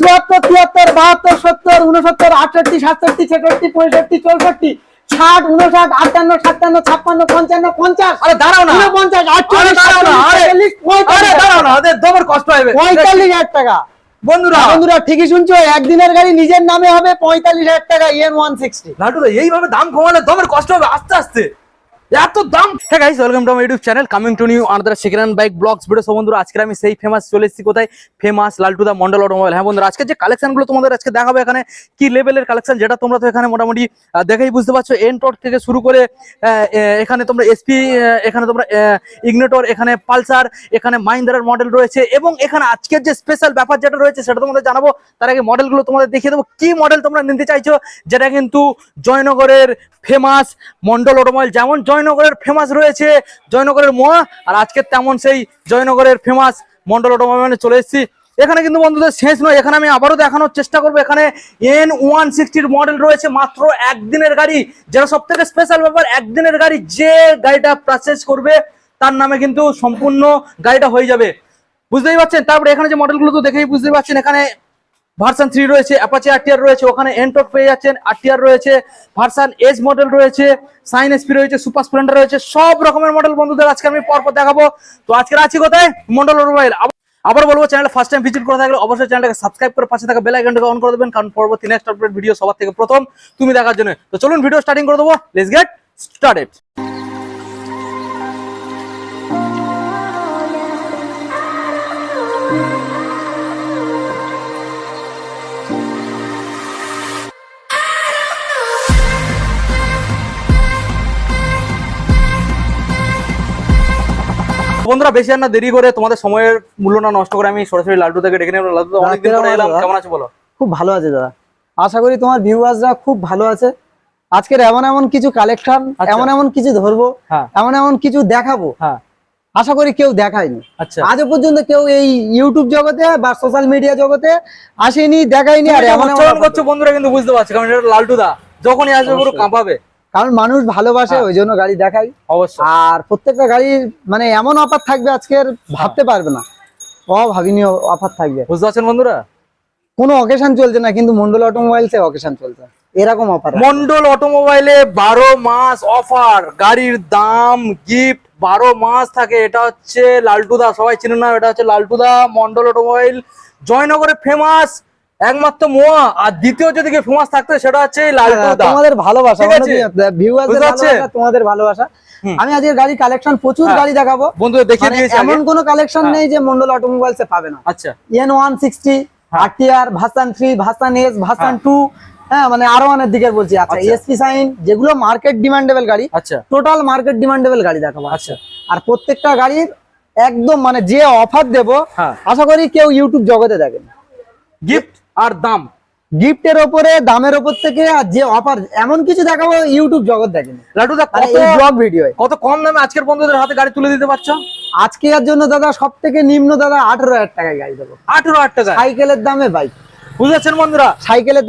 74 73 72 70 69 68 67 66 65 64 60 59 58 57 56 55 50 আরে দাঁড়াও না 49 48 দাঁড়াও না দমর কষ্ট হবে 45000 টাকা। বন্ধুরা ঠিকই শুনছো, একদিনের গাড়ি নিজের নামে হবে 45000 টাকা EN160। লাটুদা এইভাবে দাম কমালে দমের কষ্ট হবে আস্তে আস্তে, এত দাম। হ্যাঁ guys, welcome to my YouTube channel coming to new another second hand bike vlogs video. So বন্ধুরা আজকে আমি সেই ফেমাস চলে এসেছি কোথায়, ফেমাস লালটুদা মন্ডল অটোমোবাইল। হ্যাঁ বন্ধুরা, আজকে যে কালেকশনগুলো তোমাদের আজকে দেখাবো এখানে কি লেভেলের কালেকশন, যেটা তোমরা তো এখানে মোটামুটি দেখেই বুঝতে পারছো। এনটর্ক থেকে শুরু করে এখানে তোমরা এসপি, এখানে তোমরা ইগনেটর, এখানে পালসার, এখানে মাহিন্দ্রার মডেল রয়েছে, এবং এখানে আজকের যে স্পেশাল ব্যাপার যেটা রয়েছে সেটা তোমাদের জানাবো। তার আগে মডেলগুলো তোমাদের দেখিয়ে দেবো কি মডেল তোমরা নিতে চাইছো, যেটা কিন্তু জয়নগরের ফেমাস মন্ডল অটোমোবাইল। যেমন জয়নগরের ফেমাস রয়েছে জয়নগরের মোয়া, আর আজকে তেমন সেই জয়নগরের ফেমাস মন্ডল অটোমোবাইলে চলে এসেছি। এখানে কিন্তু বন্ধুদের শেষ নয়, এখানে আমি আবারও দেখানোর চেষ্টা করবো। এখানে N160 মডেল রয়েছে, মাত্র একদিনের গাড়ি, যেটা সব থেকে স্পেশাল ব্যাপার। একদিনের গাড়ি, যে গাড়িটা পারচেজ করবে তার নামে কিন্তু সম্পূর্ণ গাড়িটা হয়ে যাবে, বুঝতেই পারছেন। তারপরে এখানে যে মডেলগুলো তো দেখেই বুঝতেই পারছেন, এখানে ভার্সন 3 রয়েছে, অ্যাপাচি আরটিআর রয়েছে, ওখানে এনটর্ক পেয়ে যাচ্ছেন, আরটিআর রয়েছে, ভার্সন এস মডেল রয়েছে, সাইন এসপি রয়েছে, সুপার স্প্লেন্ডার রয়েছে, সব রকমের মডেল বন্ধুদের আজকে আমি পরপর দেখাবো। তো আজকে আছি কোথায়, মন্ডল অটোমোবাইল। আবার বলবো, চ্যানেল ফার্স্ট টাইম ভিজিট করে থাকলে অবশ্যই চ্যানেলটাকে সাবস্ক্রাইব করে পাশে থাকা বেল আইকনটাকে অন করে দেবেন, কারণ পরবর্তী নেক্সট আপডেট ভিডিও সবার থেকে প্রথম তুমি দেখার জন্য। তো চলুন ভিডিও স্টার্টিং করে দেবো, লেটস গেট স্টার্টেড। বন্ধুরা বেশি আর না দেরি করে, তোমাদের সময়ের মূল্য না নষ্ট করে, আমি সরাসরি লালটু থেকে ডেকে নেব। লালটু অনেকদিন পরে এলাম, কেমন আছো বলো? খুব ভালো আছে দাদা, আশা করি তোমার ভিউয়ার্সরা খুব ভালো আছে। আজকের এমন কিছু কালেকশন, এমন কিছু ধরবো, এমন কিছু দেখাবো, আশা করি কেউ দেখায়নি আজও পর্যন্ত। কেউ এই ইউটিউব জগতে বা সোশ্যাল মিডিয়া জগতে আসেনি, দেখায়নি। আর এমন করছো বন্ধুরা কিন্তু বুঝতে পারছো, কারণ এটা লালটুদা যখনই আসবে পুরো কাঁপাবে, কারণ মানুষ ভালোবাসে, ওই জন্য গাড়ি দেখাই অবশ্যই। আর প্রত্যেকটা গাড়ির মানে এমন অফার থাকবে আজকের ভাবতে পারবে না, অভাবনীয় অফার থাকবে, বুঝতে পারছেন বন্ধুরা। কোনো অকেশন চলছে না, কিন্তু মন্ডল অটোমোবাইলসে অকেশন চলছে, এরকম অফার। মন্ডল অটোমোবাইলে 12 মাস অফার, গাড়ির দাম, গিফট 12 মাস থাকে। এটা হচ্ছে লালটুদা, সবাই চিনেন না, এটা হচ্ছে লালটুদা মন্ডল অটোমোবাইল, জয়নগরের ফেমাস একমাত্র মোয়া। আর দ্বিতীয় যদি ফেমাস থাকতো সেটা হচ্ছে লালটুদা। তোমাদের ভালোবাসা, তোমাদের ভালোবাসা। আমি আজকে গাড়ি কালেকশন প্রচুর গাড়ি দেখাবো বন্ধুদের, দেখিয়ে দিয়েছি। এমন কোনো কালেকশন নেই যে মন্ডল অটোমোবাইলসে পাবে না। আচ্ছা, N160 RTR version 3, version S, version 2, হ্যাঁ মানে আরো অনেক দিকের বলছি। আচ্ছা, এসপি সাইন, যেগুলো মার্কেট ডিমান্ডেবল গাড়ি, আচ্ছা টোটাল মার্কেট ডিমান্ডেবল গাড়ি দেখাবো। আচ্ছা, আর প্রত্যেকটা গাড়ির একদম মানে যে অফার দেবো, আশা করি কেউ ইউটিউব জগতে দেখেন। গিফট আর দাম, গিফটের উপরে দামের উপর থেকে, আর যে অফার এমন কিছু দেখাবো ইউটিউব জগৎ দেখেন। লাটুদা কত ব্লগ ভিডিও, কত কম দামে আজকের বন্ধুদের হাতে গাড়ি তুলে দিতে পারছো। আজকের জন্য দাদা সব থেকে নিম্ন দাদা 18,000 টাকায় গাড়ি দেবো। 18,000 টাকা সাইকেলের দামে বাইক, বুঝেছেন বন্ধুরা, সাইকেলের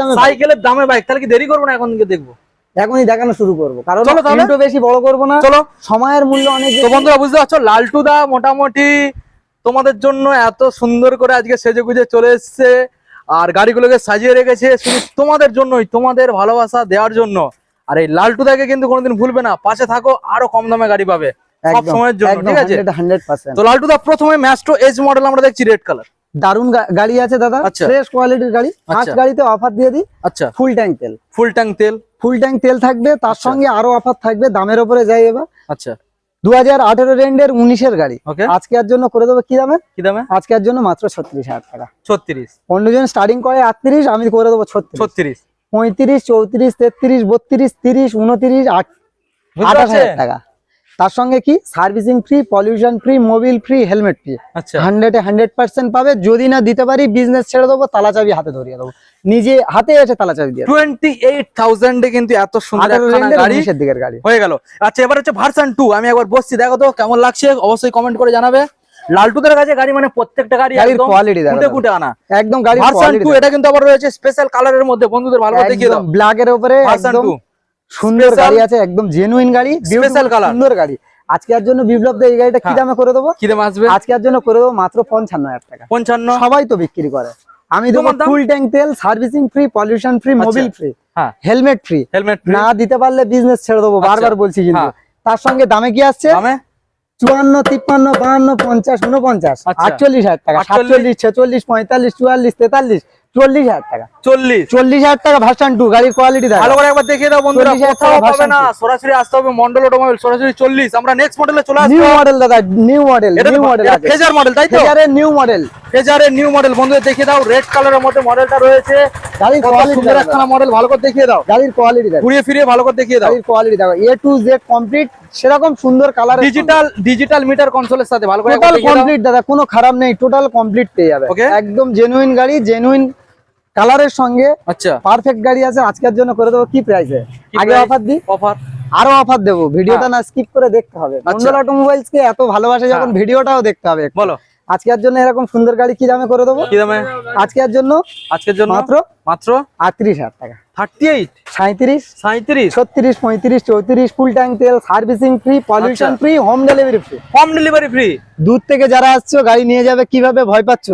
দামে বাইক। তাহলে কি দেরি করবো না, এখন থেকে দেখবো, এখনই দেখানো শুরু করবো, কারণ ভিডিও বেশি বড় করবো না। চলো, সময়ের মূল্য অনেক। তো বন্ধুরা বুঝতে পারছো, লালটুদা মোটামুটি তোমাদের জন্য এত সুন্দর করে আজকে সেজে গুজে চলে এসছে, আর গাড়িগুলোকে সাজিয়ে রেখেছে শুধু তোমাদের জন্যই, তোমাদের ভালোবাসা দেওয়ার জন্য। আর এই লালটুদাকে কিন্তু কোনোদিন ভুলবে না, পাশে থাকো, আরো কম দামে গাড়ি পাবে সব সময়ের জন্য, ঠিক আছে 100%। তো লালটুদা প্রথমে ম্যাস্ট্রো এজ মডেল আমরা দেখছি, রেড কালার, দারুন গাড়ি আছে দাদা, ফ্রেশ কোয়ালিটির গাড়ি। ফার্স্ট গাড়িতে অফার দিয়ে দিই। আচ্ছা, ফুল ট্যাঙ্ক তেল থাকবে, তার সঙ্গে আরো অফার থাকবে, দামের উপরে যাই এবার। আচ্ছা, 2018 রেন্ডের 19-এর গাড়ি, আজকের জন্য করে দেবো কি দামে, আজকের জন্য মাত্র 36,000 টাকা। 36, অন্যজন স্টার্টিং করে 38, আমি করে দেবো 36, 35, 34, 33, 32, 30, 29, 28,000 টাকা। তার সঙ্গে কি servicing free, pollution free, mobil free, helmet free. 100% পাবে। যদি না দিতে পারি বিজনেস ছেড়ে দেবো, তালা চাবি হাতে ধরিয়ে দেবো, নিজে হাতে এসে তালা চাবি দিয়ে। 28,000 এ কিন্তু এত সুন্দর দিকের গাড়ি হয়ে গেল। আচ্ছা, এবার হচ্ছে ভার্সন 2, আমি একবার বসছি, দেখো তো কেমন লাগছে, অবশ্যই কমেন্ট করে জানাবে। লালটুদের কাছে গাড়ি মানে প্রত্যেকটা গাড়ি একদম কোয়ালিটি কুটে আনা, একদম গাড়ি ভার্সন 2। এটা কিন্তু আবার রয়েছে স্পেশাল কালারের মধ্যে, বন্ধুদের ভালো করে দেখিয়ে দাও, ব্ল্যাক এর উপরে একদম সুন্দর গাড়ি আছে, একদম জেনুইন গাড়ি, স্পেশাল কালার, সুন্দর গাড়ি। আজকের জন্য বিপ্লব দা এই গাড়িটা কি দামে করে দেবো, কি দামে আসবে, আজকের জন্য করে দেবো মাত্র 55,000 টাকা। 55, সবাই তো বিক্রি করে, আমি দেবো ফুল ট্যাঙ্ক তেল, servicing free, pollution free, mobil free, helmet free. না দিতে পারলে বিজনেস ছেড়ে দেবো, বারবার বলছি। কিন্তু তার সঙ্গে দামে কি আসছে? 54, 53, 52, 50, 49, 48,000 টাকা, 47, 46, 45, 44, 43, 40,000 টাকা, 40,000 টাকা ভার্সন 2 গাড়ির কোয়ালিটি দেখো। ভালো করে একবার দেখিয়ে দাও বন্ধুরা, কোথাও পাবে না, সরাসরি আসতে হবে মন্ডল অটোমোবাইল, সরাসরি 40। আমরা নেক্সট মডেলে চলে আসব। নিউ মডেল দাদা, নিউ মডেল আছে। ফেজার মডেল, তাই তো? ফেজারের নিউ মডেল, ফেজারের নিউ মডেল বন্ধুরা দেখিয়ে দাও। রেড কালারের মধ্যে মডেলটা রয়েছে। গাড়ির কোয়ালিটি সুন্দর একটা মডেল, ভালো করে দেখিয়ে দাও। গাড়ির কোয়ালিটি দেখো, ঘুরিয়ে ফিরিয়ে ভালো করে দেখিয়ে দাও। গাড়ির কোয়ালিটি দেখো, A to Z কমপ্লিট, সেরকম সুন্দর কালার, ডিজিটাল মিটার কনসোলের সাথে ভালো করে টোটাল কমপ্লিট দাদা, কোনো খারাপ নেই, টোটাল কমপ্লিট পেয়ে যাবে। একদম জেনুইন গাড়ি, জেনুইন কালারের সঙ্গে। আচ্ছা, পারফেক্ট গাড়ি আছে। আজকের জন্য করে দেবো কি প্রাইসে? আগে অফার দিই, আরো অফার দেবো। ভিডিওটা না স্কিপ করে দেখতে হবে। মন্ডল অটোমোবাইলস কে এত ভালোবাসে যখন ভিডিওটাও দেখতে হবে। বলো, আজকের জন্য এরকম সুন্দর গাড়ি কি দামে করে দেবো? কি দামে আজকের জন্য মাত্র 38,000 টাকা। 38, 37, 37, 36, 35, 34, ফুল ট্যাঙ্ক তেল, servicing free, pollution free, home delivery free. Home delivery free. দূর থেকে যারা আসছো, গাড়ি নিয়ে যাবে কিভাবে ভয় পাচ্ছ?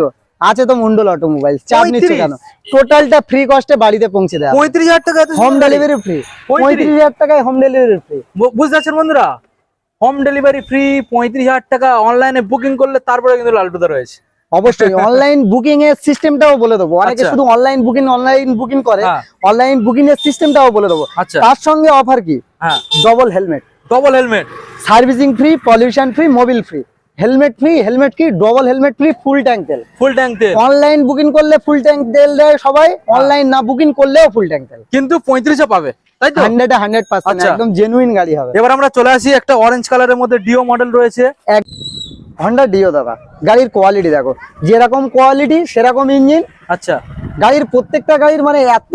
আছে তো মন্ডল অটোমোবাইল, চাপ নিচ্ছ কেন? টোটালটা ফ্রি কস্টে বাড়িতে পৌঁছে দেয়। 35,000 টাকা, হোম ডেলিভারি ফ্রি। 35,000 টাকায় হোম ডেলিভারি ফ্রি। বুঝতে পারছেন বন্ধুরা? হোম ডেলিভারি ফ্রি, 35,000 টাকা। অনলাইনে বুকিং করলে তারপরে কিন্তু লালটুদা রয়েছে। অবশ্যই অনলাইন বুকিং এর সিস্টেমটাও বলে দেবো। অনেকে শুধু অনলাইন বুকিং করে, অনলাইন বুকিং এর সিস্টেমটাও বলে দেবো। তার সঙ্গে অফার কি? Double helmet, servicing free, pollution free, mobil free, helmet free, helmet কি double helmet free, full tank তেল। অনলাইন বুকিং করলে ফুল ট্যাঙ্ক তেল দেয় সবাই, অনলাইন না বুকিং করলেও ফুল ট্যাঙ্ক তেল, কিন্তু 35 পাবে, তাই তো? 100% একদম জেনুইন গাড়ি হবে। এবার আমরা চলে আসি একটা অরেঞ্জ কালারের মধ্যে ডিও মডেল রয়েছে। হন্ডা ডিও দাদা, গাড়ির কোয়ালিটি দেখো, যেরকম কোয়ালিটি সেরকম ইঞ্জিন। আচ্ছা, গাড়ির প্রত্যেকটা গাড়ির মানে এত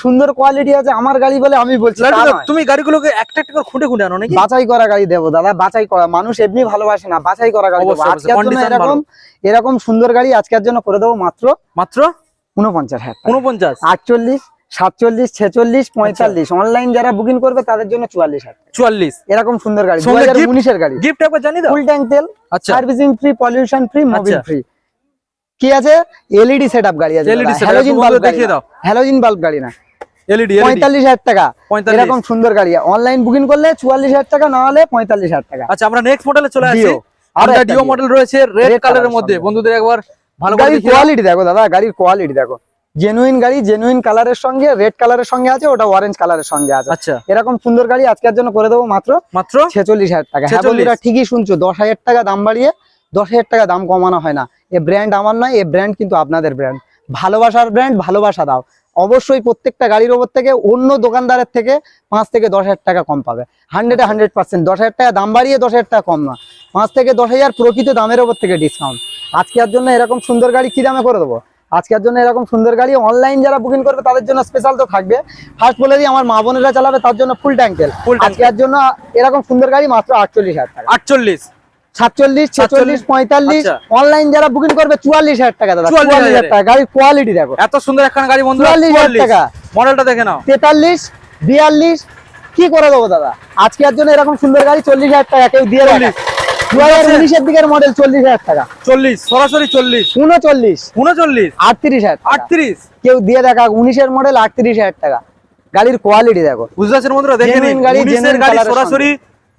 সুন্দর কোয়ালিটি আছে। আমার গাড়ি বলে আমি বলছি, তুমি গাড়িগুলোকে একটা একটা করে খুঁটে আনো নাকি? বাছাই করা গাড়ি দেবো দাদা, বাছাই করা। মানুষ এমনি ভালোবাসে না, বাছাই করা গাড়ি দেবো। আজকের জন্য এরকম সুন্দর গাড়ি আজকের জন্য করে দেবো মাত্র 49,000 টাকা। 49, 48, 47, 46, 45। অনলাইন যারা বুকিং করবে তাদের জন্য 44,000 টাকা। 44 এরকম সুন্দর গাড়ি, 2019 এর গাড়ি। গিফট একবার জানি দাও। ফুল ট্যাঙ্ক তেল, servicing free, pollution free, mobil free. কি আছে? এলইডি সেটআপ গাড়ি আছে, হ্যালোজিন বাল্ব দেখিয়ে দাও। হ্যালোজিন বাল্ব গাড়ি না, এলইডি। 45,000 টাকা। এরকম সুন্দর গাড়ি অনলাইন বুকিং করলে 44,000 টাকা, না হলে 45,000 টাকা। আচ্ছা, আমরা নেক্সট মডেলে চলে আসি। আমরা ডিও মডেল রয়েছে রেড কালারের মধ্যে। বন্ধুদের একবার ভালো করে গাড়ির কোয়ালিটি দেখো দাদা, গাড়ির কোয়ালিটি দেখো। জেনুইন গাড়ি, জেনুইন কালারের সঙ্গে, রেড কালারের সঙ্গে আছে, ওটা অরেঞ্জ কালারের সঙ্গে আছে। আচ্ছা, এরকম সুন্দর গাড়ি আজকের জন্য করে দেবো মাত্র 46,000 টাকা। হ্যাঁ বন্ধুরা, ঠিকই শুনছো, 10,000 টাকা দাম বাড়িয়ে 10,000 টাকা দাম কমানো হয় না। এ ব্র্যান্ড আমার নয়, এ ব্র্যান্ড কিন্তু আপনাদের ব্র্যান্ড। ভালোবাসার ব্র্যান্ড, ভালোবাসা দাও। অবশ্যই প্রত্যেকটা গাড়ির ওপর থেকে অন্য দোকানদারের থেকে 5 থেকে 10,000 টাকা কম পাবে। 100% 10,000 টাকা দাম বাড়িয়ে 10,000 টাকা কম না, 5 থেকে 10,000 প্রকৃত দামের ওপর থেকে ডিসকাউন্ট। আজকের জন্য এরকম সুন্দর গাড়ি কি দামে করে দেবো? আজকের জন্য এরকম সুন্দর গাড়ি অনলাইন যারা বুকিং করবে তাদের জন্য স্পেশাল তো থাকবে। ফার্স্ট বলে দিই, আমার মা বোনেরা চালাবে, তার জন্য ফুল ট্যাঙ্ক তেল। আজকের জন্য এরকম সুন্দর গাড়ি মাত্র 48,000 টাকা। 48, 47, 46, 45। অনলাইন যারা বুকিং করবে 44,000 টাকা দাদা। 44,000 টাকা। গাড়ির কোয়ালিটি দেখো, এত সুন্দর একখানা গাড়ি বন্ধুরা। 44,000 টাকা। মডেলটা দেখে নাও। 43, 42 কি করে দেবো দাদা? আজকের জন্য এরকম সুন্দর গাড়ি 40,000 টাকা। কেউ দিয়ে দেবে? 2019 এর দিকের মডেল, 40,000 টাকা। 40, সরাসরি 40, 39, 39, 38,000, 38। কেউ দিয়ে দেখা 19 এর মডেল, 38,000 টাকা। গাড়ির কোয়ালিটি দেখো, বুঝতে পারছেন বন্ধুরা? দেখে নিন, 19 এর গাড়ি সরাসরি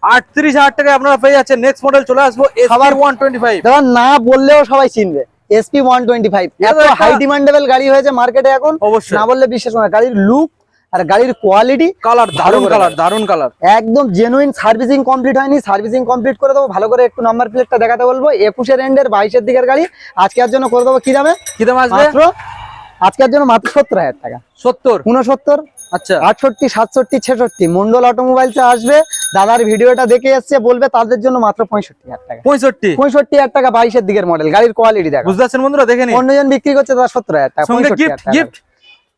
38,000 টাকায় আপনারা পেয়ে যাচ্ছেন। নেক্সট মডেল চলে আসবো SP 125। দাদা না বললেও সবাই চিনবে, SP 125। এত হাই ডিমান্ডেবল গাড়ি হয়েছে মার্কেটে এখন, না বললে বিশ্বাস হয় না। গাড়ির লুক আর গাড়ির কোয়ালিটি, কালার দারুন কালার, একদম জেনুইন। সার্ভিসিং কমপ্লিট হয়নি, সার্ভিসিং কমপ্লিট করে দেবো। ভালো করে একটু নাম্বার প্লেটটা দেখাতে বলবো। 21 এর এন্ডের 22 এর দিকের গাড়ি আজকের জন্য করে দেবো কি দামে? আসবে মাত্র আজকের জন্য মাত্র 70,000 টাকা। 70, 69, আচ্ছা 68, 67, 66। মন্ডল অটোমোবাইলসে আসবে, দাদার ভিডিওটা দেখে এসছে বলবে, তাদের জন্য মাত্র 65,000 টাকা। 65,000 টাকা, 22 এর দিকের মডেল। গাড়ির কোয়ালিটি দেখো, বুঝতে পারছেন বন্ধুরা? দেখে নিন, অন্যজন বিক্রি করছে তারা 70,000 টাকা। 65,000 টাকা। গিফট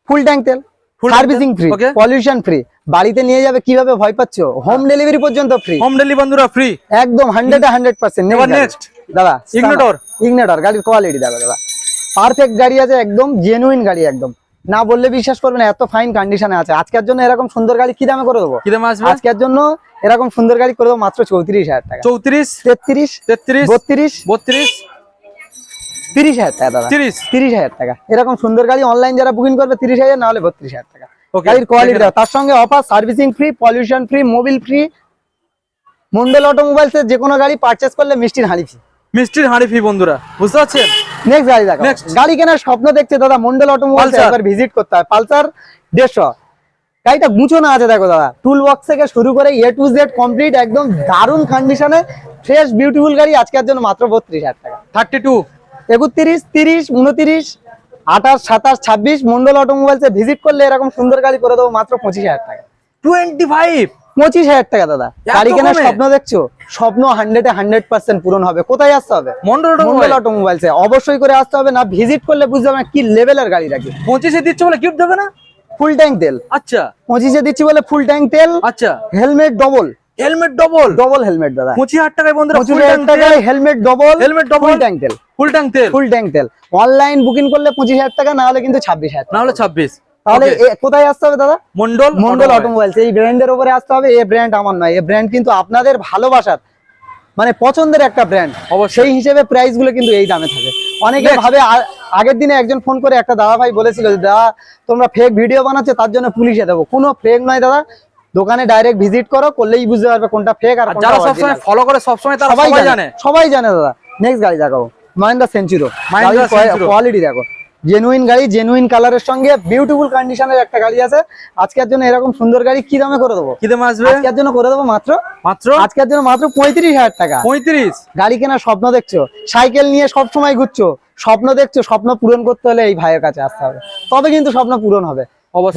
ফুল ট্যাঙ্ক তেল, সার্ভিসিং ফ্রি, পলিউশন ফ্রি। বাড়িতে নিয়ে যাবে কিভাবে ভয় পাচ্ছ? হোম ডেলিভারি পর্যন্ত ফ্রি। হোম ডেলিভারি বন্ধুরা ফ্রি, একদম 100% নেক্সট দাদা, ইগনিটর। গাড়ির কোয়ালিটি দেখো দাদা, পারফেক্ট গাড়ি আছে, একদম জেনুইন গাড়ি। একদম না বললে বিশ্বাস করবে না, এত ফাইন কন্ডিশনে আছে। আজকের জন্য এরকম সুন্দর গাড়ি কি দামে করে দেবো? আজকের জন্য এরকম সুন্দর গাড়ি করে দেবো মাত্র 34,000 টাকা। 34, 33, 33, 32, 32, 30,000 টাকা দাদা, 30,000 টাকা। এরকম সুন্দর গাড়ি অনলাইন যারা বুকিং করবে 30,000, না হলে 32,000 টাকা। গাড়ির কোয়ালিটি তার সঙ্গে offer, servicing free, pollution free, mobil free. Mondal automobiles এর যে কোনো গাড়ি পারচেজ করলে মিষ্টির হাঁড়ি ফ্রি। মিষ্টির হাঁড়ি ফ্রি বন্ধুরা, বুঝতে পারছেন? নেক্সট গাড়ি দেখো, গাড়ি কেনার স্বপ্ন দেখছে দাদা, মন্ডল অটোমোবাইলস একবার ভিজিট করতে হয়। পালসার 150, গাড়িটা গুছানো আছে দেখো দাদা, টুল বক্স থেকে শুরু করে A to Z কমপ্লিট, একদম দারুণ কন্ডিশনে, ফ্রেশ বিউটিফুল গাড়ি। আজকের জন্য মাত্র 32,000 টাকা। 32, 31, 30, 29, 28, 27, 26 মন্ডল অটোমোবাইলস এ ভিজিট করলে এরকম সুন্দর গাড়ি করে দেবো মাত্র 25,000 টাকা। 25,000 টাকা দাদা। গাড়ি কেনার স্বপ্ন দেখছো, স্বপ্ন 100% পূরণ হবে। কোথায় আসতে হবে? মন্ডল অটোমোবাইলস এ অবশ্যই করে আসতে হবে, না ভিজিট করলে বুঝতে হবে কি লেভেলের গাড়ি রাখি। 25 দিচ্ছে বলে গিফট দেবে না? ফুল ট্যাঙ্ক তেল। আচ্ছা, 25 দিচ্ছি বলে ফুল ট্যাঙ্ক তেল। আচ্ছা, হেলমেট ডবল, ডবল হেলমেট দাদা। 25,000 টাকায় বন্ধুরা, 25,000 টাকায় হেলমেট ডবল, ফুল ট্যাঙ্ক তেল, ফুল ট্যাঙ্ক তেল। অনলাইন বুকিং করলে 25,000 টাকা, না হলে কিন্তু 26,000, না হলে 26। তাহলে কোথায় আসতে হবে দাদা? মন্ডল অটোমোবাইলস। এই ব্র্যান্ডের উপরে আসতে হবে। এই ব্র্যান্ড আমার নয়, এই ব্র্যান্ড কিন্তু আপনাদের ভালোবাসার, মানে পছন্দের একটা ব্র্যান্ড। সেই হিসেবে প্রাইস গুলো কিন্তু এই দামে থাকে। অনেকে ভাবে, আগের দিনে একজন ফোন করে একটা দাদা ভাই বলেছিল যে দাদা তোমরা ফেক ভিডিও বানাচ্ছো, তার জন্য পুলিশে দেবো। কোনো ফেক নয় দাদা, দোকানে ডাইরেক্ট ভিজিট করো, করলেই বুঝতে পারবে কোনটা ফেক আর কোনটা যারা সবসময় ফলো করে, সবসময় তারা সবাই জানে দাদা। নেক্সট গাড়ি দেখাবো, মাহিন্দ্রা সেঞ্চুরো। কোয়ালিটি দেখো, জেনুইন গাড়ি, জেনুইন কালারের সঙ্গে বিউটিফুল কন্ডিশনের একটা গাড়ি আছে। আজকের জন্য এরকম সুন্দর গাড়ি কি দামে করে দেবো? কি দামে আসবে? আজকের জন্য করে দেবো মাত্র আজকের জন্য মাত্র 35,000 টাকা। 35। গাড়ি কেনার স্বপ্ন দেখছো, সাইকেল নিয়ে সব সময় ঘুরছো, স্বপ্ন দেখছো, স্বপ্ন পূরণ করতে হলে এই ভাইয়ের কাছে আসতে হবে, তবে কিন্তু স্বপ্ন পূরণ হবে।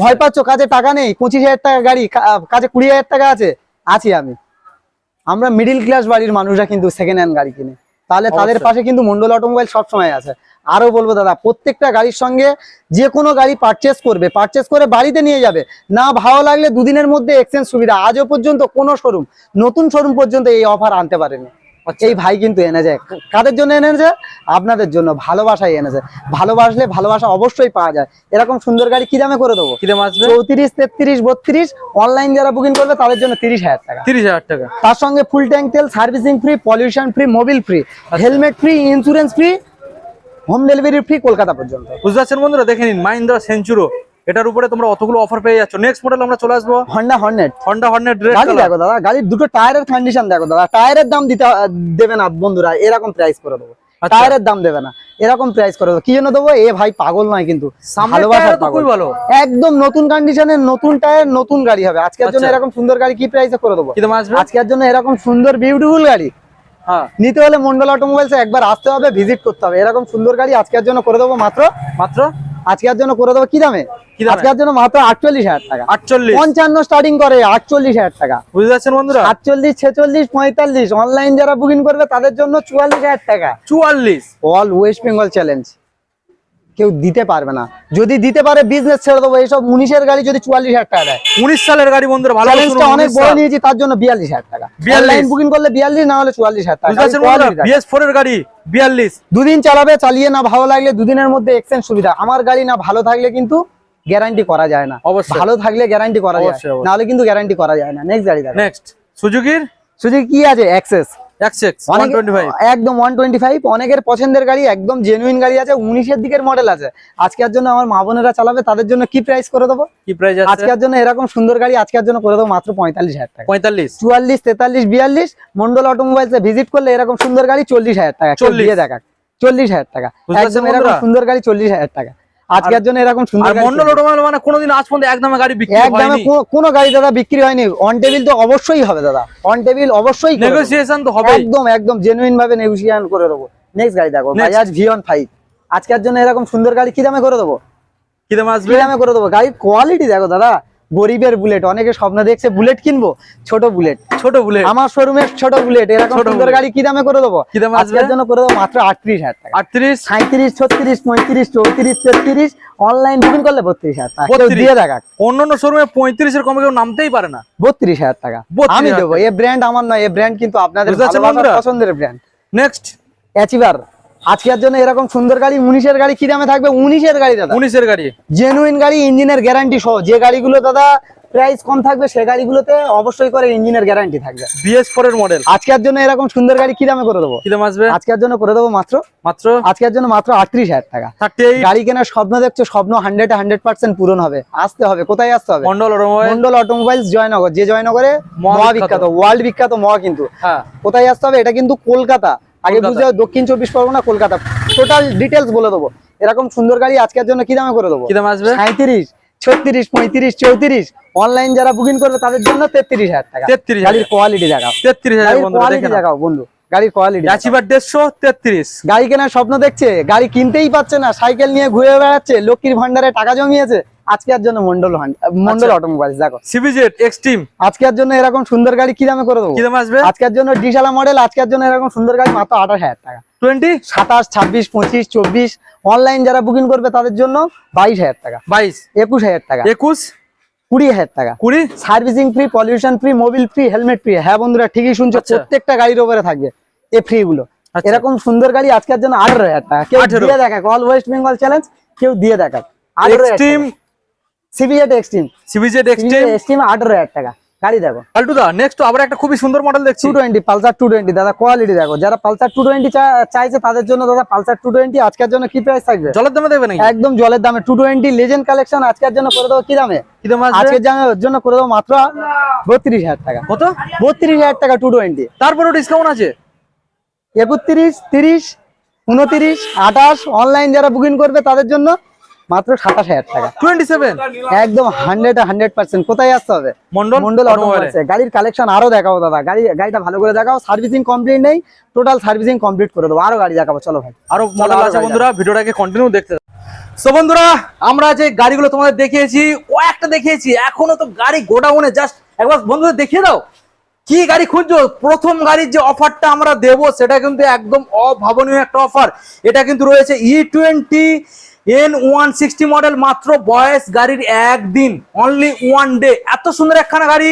ভয় পাচ্ছ, কাছে টাকা নেই, 25,000 টাকা গাড়ি, কাছে 20,000 টাকা আছি আমি। আমরা মিডিল ক্লাস বাড়ির মানুষরা কিন্তু সেকেন্ড হ্যান্ড গাড়ি কিনে, তাহলে তাদের পাশে কিন্তু মন্ডল অটোমোবাইল সবসময় আছে। আরো বলবো দাদা, প্রত্যেকটা গাড়ির সঙ্গে যে কোনো গাড়ি পারচেস করে বাড়িতে নিয়ে যাবে, না ভালো লাগলে দুদিনের মধ্যে এক্সচেঞ্জ সুবিধা। আজও পর্যন্ত কোনো শোরুম, নতুন শোরুম পর্যন্ত এই অফার আনতে পারেনি। এই ভাই কিন্তু এনেছে। কাদের জন্য এনেছে? আপনাদের জন্য, ভালোবাসাই এনেছে। ভালোবাসলে ভালোবাসা অবশ্যই পাওয়া যায়। এরকম সুন্দর গাড়ি কি দামে করে দেবো? 34, 33, 32 অনলাইন যারা বুকিং করবে তাদের জন্য 30,000 টাকা। 30,000 টাকা। তার সঙ্গে ফুল ট্যাঙ্ক তেল, servicing free, pollution free, mobil free, helmet free, insurance free, home delivery free Kolkata পর্যন্ত। বুঝতে পারছেন বন্ধুরা? দেখে নিন, মাহিন্দ্রা সেঞ্চুরো, এটার উপরে তোমরা অতগুলো অফার পেয়ে যাচ্ছ। নেক্সট মডেল আমরা চলে আসবো, হন্ডা হর্নেট। গাড়ি দেখো দাদা, গাড়ির দুটো টায়ারের কন্ডিশন দেখো দাদা। টায়ারের দাম দেবে না বন্ধুরা, এরকম প্রাইস করে দেবো। টায়ারের দাম দেবে না, এরকম প্রাইস করে দেবো। কি জন্য দেবো? এ ভাই পাগল নয় কিন্তু, ভালোবাসার পাগল। একদম নতুন কন্ডিশনের, নতুন টায়ার, নতুন গাড়ি হবে। আজকের জন্য এরকম সুন্দর গাড়ি কি প্রাইসে করে দেবো? আজকের জন্য এরকম সুন্দর বিউটিফুল গাড়ি নিতে হলে মন্ডল অটোমোবাইলস একবার আসতে হবে, ভিজিট করতে হবে। এরকম সুন্দর গাড়ি আজকের জন্য করে দেবো মাত্র আজকের জন্য করে দেবো কি দামে? আজকের জন্য মাত্র 48,000 টাকা। 55 স্টার্টিং করে 48,000 টাকা। বুঝতে পারছেন বন্ধুরা? 48, 46, 45 অনলাইন যারা বুকিং করবে তাদের জন্য 44,000 টাকা। 44 অল ওয়েস্ট বেঙ্গল চ্যালেঞ্জ, কেউ দিতে পারবে না। যদি দিতে পারে বিজনেস ছেড়ে দেবো। এইসব 19-এর গাড়ি যদি 44,000 টাকা দেয়, 19 সালের গাড়ি বন্ধুরা, ভালো চ্যালেঞ্জটা অনেক বড় নিয়েছি, তার জন্য 42,000 টাকা। অনলাইন বুকিং করলে 42, না হলে 44,000 টাকা। BS4 এর গাড়ি 42, দুদিন চালাবে, চালিয়ে না ভালো লাগলে দুদিনের মধ্যে এক্সচেঞ্জ সুবিধা। আমার গাড়ি না ভালো থাকলে কিন্তু গ্যারান্টি করা যায় না। ভালো থাকলে গ্যারান্টি করা যায়, না হলে কিন্তু গ্যারান্টি করা যায় না। নেক্সট গাড়ি দেখো, নেক্সট সুজুকি কি আছে? অ্যাক্সেস একদম 125। অনেকের পছন্দের গাড়ি, একদম জেনুইন গাড়ি আছে, 19-এর দিকের মডেল আছে। আজকের জন্য আমার মা বোনেরা চালাবে, তাদের জন্য কি প্রাইস করে দেবো? আজকের জন্য এরকম সুন্দর গাড়ি আজকের জন্য করে দেবো মাত্র 45,000 টাকা। 45, 44, 43, 42 মন্ডল অটোমোবাইলস ভিজিট করলে এরকম সুন্দর গাড়ি 40,000 টাকা। 40,000 টাকা। একদম এরকম সুন্দর গাড়ি 40,000 টাকা। আজকের জন্য এরকম সুন্দর গাড়ি। মন্ডল অটোমোবাইল মানে কোনোদিন আজ পর্যন্ত একদমে গাড়ি বিক্রি হয়নি, একদমে কোনো গাড়ি দাদা বিক্রি হয়নি। অন টেবিল তো অবশ্যই হবে দাদা, অন টেবিল অবশ্যই, নেগোসিয়েশন তো হবে। একদম জেনুইন ভাবে নেগোসিয়েশন করে দেবো। নেক্সট গাড়ি দেখো, বাজাজ ভিয়ন 5 আজকের জন্য এরকম সুন্দর গাড়ি কি দামে করে দেবো? কি দামে আসবে? করে দেবো। গাড়ির কোয়ালিটি দেখো দাদা, গরিবের বুলেট। অনেকে স্বপ্ন দেখছে বুলেট কিনবো, ছোট বুলেট। আমার শোরুমের ছোট বুলেট, এরকম সুন্দর গাড়ি কি দামে করে দেবো? আজকের জন্য করে দেবো মাত্র 38,000 টাকা। 38, 37, 36, 35, 34, 33 অনলাইন বুকিং করলে 32,000 টাকা। দিয়ে দেখা, অন্যান্য শোরুমে 35 এর কমে কেউ নামতেই পারে না। 32,000 টাকা আমি দেবো। এই ব্র্যান্ড আমার নয়, এই ব্র্যান্ড কিন্তু আপনাদের পছন্দের ব্র্যান্ড। নেক্সট অ্যাচিভার আজকের জন্য এরকম সুন্দর গাড়ি। 19-এর গাড়ি কি দামে থাকবে? 19-এর গাড়ি দাদা, 19-এর গাড়ি, জেনুইন গাড়ি, ইঞ্জিনের গ্যারান্টি সহ। যে গাড়িগুলো দাদা প্রাইস কম থাকবে সেই গাড়িগুলোতে অবশ্যই করে ইঞ্জিনের গ্যারান্টি থাকবে। BS4 এর মডেল আজকের জন্য এরকম সুন্দর গাড়ি কি দামে করে দেবো? কি দাম আসবে আজকের জন্য করে দেবো মাত্র আজকের জন্য মাত্র 38,000 টাকা। 38 গাড়ি কেনার স্বপ্ন দেখছো, স্বপ্ন 100% পূরণ হবে। আসতে হবে, কোথায় আসতে হবে? মন্ডল অটোমোবাইলস জয়নগর। যে জয়নগরে মহা বিখ্যাত, ওয়ার্ল্ড বিখ্যাত মহা। কিন্তু কোথায় আসতে হবে? এটা কিন্তু কলকাতা। আগে বুঝে দক্ষিণ 24 পরগনা, কলকাতা। টোটাল ডিটেলস বলে দেবো। এরকম সুন্দর গাড়ি আজকের জন্য কি দামে করে দেবো? কি দাম আসবে? 37, 36, 35, 34। অনলাইন যারা বুকিং করবে তাদের জন্য 33,000 টাকা। গাড়ির কোয়ালিটি দেখাও, 33,000 বন্ধুরা দেখেন। দেখাও বন্ধু, গাড়ির কোয়ালিটি। অ্যাচিভার 133। গাড়ি কেনার স্বপ্ন দেখছে, গাড়ি কিনতেই পাচ্ছে না, সাইকেল নিয়ে ঘুরে বেড়াচ্ছে, লক্ষ্মীর ভান্ডারে টাকা জমিয়েছে। আজকের জন্য মন্ডল অটোমোবাইলস দেখো সিবিজেড এক্সট্রিম। আজকের জন্য এরকম সুন্দর গাড়ি কি দামে করে দেবো? কি দাম আসবে? আজকের জন্য ডিসালা মডেল, আজকের জন্য এরকম সুন্দর গাড়ি মাত্র 28,000 টাকা। 20, 27, 26, 25, 24। অনলাইন যারা বুকিং করবে তাদের জন্য 22,000 টাকা। 22, 21,000 টাকা। 21, 20,000 টাকা। 20। Servicing free, pollution free, mobil free, helmet free. হ্যাঁ বন্ধুরা, ঠিকই শুনছো, প্রত্যেকটা গাড়ির উপরে থাকবে এই ফ্রি গুলো। এরকম সুন্দর গাড়ি আজকের জন্য 18,000 টাকা। কেউ দিয়ে দেখাক, অল ওয়েস্ট বেঙ্গল চ্যালেঞ্জ, কেউ দিয়ে দেখাক। Extreme CBZ extreme, CBZ extreme 18,000 টাকা। গাড়ি দেখো আলটুদা। নেক্সট আবার একটা খুবই সুন্দর মডেল দেখছি, 220 পালসার 220। দাদা কোয়ালিটি দেখো, যারা পালসার 220 চাইছে তাদের জন্য দাদা পালসার 220 আজকের জন্য কি প্রাইস থাকবে? জলের দামে দেবে নাকি? একদম জলের দামে। 220 লেজেন্ড কালেকশন আজকের জন্য করে দেবো কি দামে? কি দাম আসবে? আজকের জন্য করে দেবো মাত্র 32,000 টাকা। কত? 32,000 টাকা 220। তারপরেও ডিসকাউন্ট আছে 31, 30, 29, 28। অনলাইন যারা বুকিং করবে তাদের জন্য মাত্র 27,000 টাকা। 27। একদম 100%। কোথায় আসতে হবে? মন্ডল অটোমোবাইলস। গাড়ির কালেকশন আরো দেখাবো দাদা। গাড়িটা ভালো করে দেখাও। সার্ভিসিং কমপ্লিট নেই, টোটাল সার্ভিসিং কমপ্লিট করে দেবো। আরো গাড়ি দেখাবো, চলো ভাই। আরো মডেল আছে বন্ধুরা, ভিডিওটাকে কন্টিনিউ দেখতে। সো বন্ধুরা, আমরা যে গাড়িগুলো তোমাদের দেখিয়েছি, কয়েকটা দেখিয়েছি, এখনো তো গাড়ি গোডাউনে। জাস্ট একবার বন্ধুদের দেখিয়ে দাও কি গাড়ি খুঁজছো। প্রথম গাড়ির যে অফারটা আমরা দেবো সেটা কিন্তু একদম অভাবনীয় একটা অফার। এটা কিন্তু রয়েছে E20 N160 মডেল, মাত্র বয়স গাড়ির একদিন, অনলি 1 ডে। এত সুন্দর একখানা গাড়ি,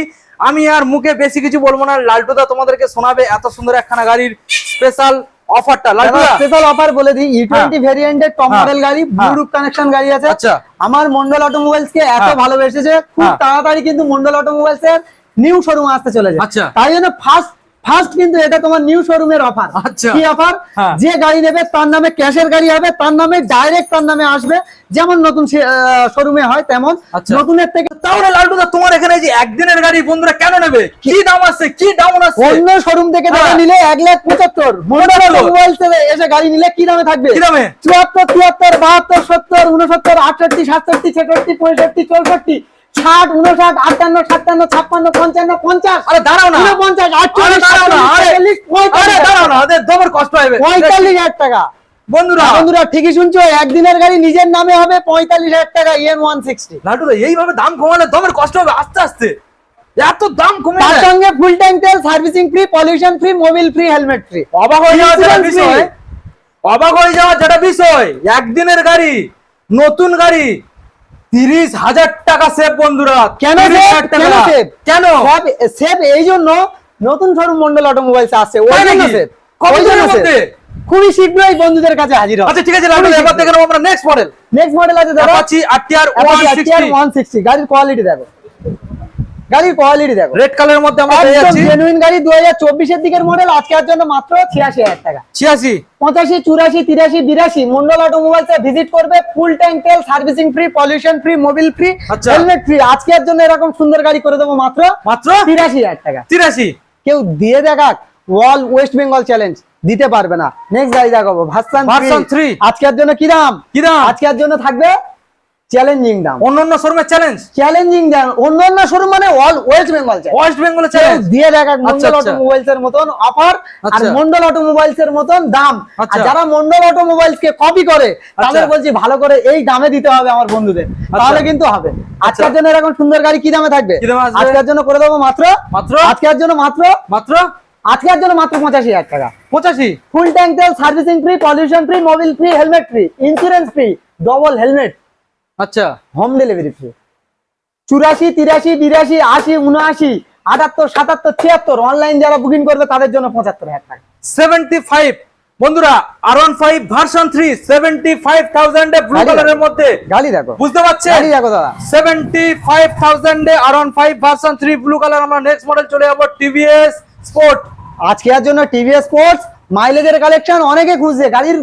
আমি আর মুখে বেশি কিছু বলবো না, লালটুদা তোমাদেরকে শোনাবে এত সুন্দর একখানা গাড়ির স্পেশাল অফারটা। লালটুদা স্পেশাল অফার বলে দিই, E20 ভেরিয়েন্টের টপ মডেল গাড়ি, ব্লুটুথ কানেকশন গাড়ি আছে। আচ্ছা, আমার মন্ডল অটোমোবাইলস কে এত ভালোবেসেছে, খুব তাড়াতাড়ি কিন্তু মন্ডল অটোমোবাইলস এর নিউ শোরুম আসতে চলেছে। তাই জন্য ফার্স্ট কিন্তু এটা তোমার নিউ শোরুমের অফার। কি অফার? যে গাড়ি নেবে তার নামে ক্যাশের গাড়ি হবে, তার নামে ডাইরেক্ট তার নামে আসবে, যেমন নতুন শোরুমে হয় তেমন। নতুনের থেকে তাহলে লালটুদা তোমার এখানে যে একদিনের গাড়ি বন্ধুরা কেন নেবে? কি দাম আছে, কি ডাউন আছে? অন্য শোরুম থেকে দাদা নিলে 1,75,000। মন্ডল অটোমোবাইলস থেকে এসে গাড়ি নিলে কি দামে থাকবে? কি দামে? 74, 73, 72, 70, 68, 67, 66, 65, 64, 60, 59, 58, 57, 56, 55, 50। আরে দাঁড়াও না, 49, 48, দাঁড়াও না, আরে দাঁড়াও না, আরে তোমার কষ্ট হবে। 45,000 টাকা। বন্ধুরা ঠিকই শুনছো, একদিনের গাড়ি নিজের নামে হবে 45,000 টাকা N160। লালটুদা এইভাবে দাম কমালে তোমার কষ্ট হবে আস্তে আস্তে, এত দাম কমে তার সঙ্গে ফুল ট্যাঙ্ক তেল, servicing free, pollution free, mobil free, helmet free. অবাক হয়ে যাওয়া যেটা বিষয়, অবাক হয়ে যাওয়া যেটা বিষয়, একদিনের গাড়ি, নতুন গাড়ি, 30,000 টাকা সেভ বন্ধুরা। কেন সেভ? এই জন্য নতুন শোরুম মন্ডল অটোমোবাইলস আসছে, ওই জন্য সেভ। কতদিনের মধ্যে? খুবই শীঘ্রই বন্ধুদের কাছে হাজির হবে। আচ্ছা ঠিক আছে লালটুদা, এবার দেখে নেব আমরা নেক্সট মডেল আছে দাদা, Apache RTR 160। গাড়ির কোয়ালিটি দেখো, গাড়ির কোয়ালিটি দেখো। রেড কালারের মধ্যে আমরা পেয়ে যাচ্ছি, জেনুইন গাড়ি, 2024 এর দিকের মডেল। আজকের জন্য মাত্র 86,000 টাকা। 86, 85, 84, 83, 82। মন্ডল অটোমোবাইলসে ভিজিট করবে, ফুল ট্যাঙ্ক তেল, servicing free, pollution free, mobil free, helmet free. আজকের জন্য এরকম সুন্দর গাড়ি করে দেবো মাত্র 83,000 টাকা। 83। কেউ দিয়ে দেখাক, অল ওয়েস্ট বেঙ্গল চ্যালেঞ্জ দিতে পারবে না। নেক্সট গাড়ি দেখাবো ভার্সন 3। আজকের জন্য কি দাম? আজকের জন্য থাকবে চ্যালেঞ্জিং দাম। অন্যান্য শোরুমের চ্যালেঞ্জিং দাম, অন্যান্য শোরুম মানে all West Bengal challenge. West বেঙ্গলের চ্যালেঞ্জ দিয়ে দেখাক মন্ডল অটোমোবাইলস এর মতন অফার আর মন্ডল অটোমোবাইলস এর মতন দাম। আর যারা মন্ডল অটোমোবাইলস কে কপি করে তাদের বলছি ভালো করে এই দামে দিতে হবে আমার বন্ধুদের, তাহলে কিন্তু হবে। আজকের জন্য এরকম সুন্দর গাড়ি কি দামে থাকবে? আজকের জন্য করে দেবো মাত্র আজকের জন্য মাত্র 85,000 টাকা। 85। ফুল ট্যাঙ্ক তেল, servicing free, pollution free, mobil free, helmet free, insurance free, double helmet. আচ্ছা, হোম ডেলিভারি ফ্রি। 84, 83, 82, 80, 79, 78, 77, 76। অনলাইন যারা বুকিং করবে তাদের জন্য 75,000 টাকা। 75 বন্ধুরা R15 ভার্সন 3 75,000 এ ব্লু কালারের মধ্যে গাড়ি দেখো, বুঝতে পারছেন? গাড়ি দেখো দাদা, 75,000 এ R15 ভার্সন 3 ব্লু কালার। আমরা নেক্সট মডেল চলে যাব টিভিএস স্পোর্ট। আজকে এর জন্য টিভিএস স্পোর্টস মাইলেজের কালেকশন অনেকে খুঁজছে। গাড়ির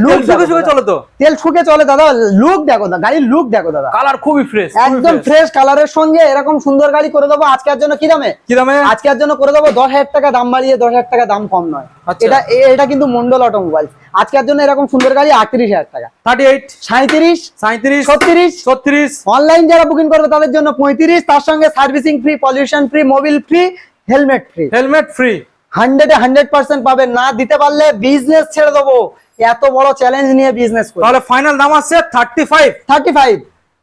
লুক শুকে চলে তো, তেল শুকে চলে দাদা। লুক দেখো দাদা, গাড়ির লুক দেখো দাদা, কালার খুবই ফ্রেশ, একদম ফ্রেশ কালারের সঙ্গে এরকম সুন্দর গাড়ি করে দেবো আজকের জন্য। কি দামে? কি দামে? আজকের জন্য করে দেবো 10,000 টাকা দাম বাড়িয়ে, 10,000 টাকা দাম কম নয়। আচ্ছা। এটা কিন্তু মন্ডল অটোমোবাইলস আজকের জন্য এরকম সুন্দর গাড়ি 38,000 টাকা, 38, 37, 37, 36, 36। অনলাইন যারা বুকিং করবে তাদের জন্য 35, তার সঙ্গে servicing free, pollution free, mobil free, helmet free. Helmet free 100% পাবেন। না দিতে পারলে বিজনেস ছেড়ে দেবো। এত বড় চ্যালেঞ্জ নিয়ে বিজনেস করি। তাহলে ফাইনাল দাম আছে 35। 35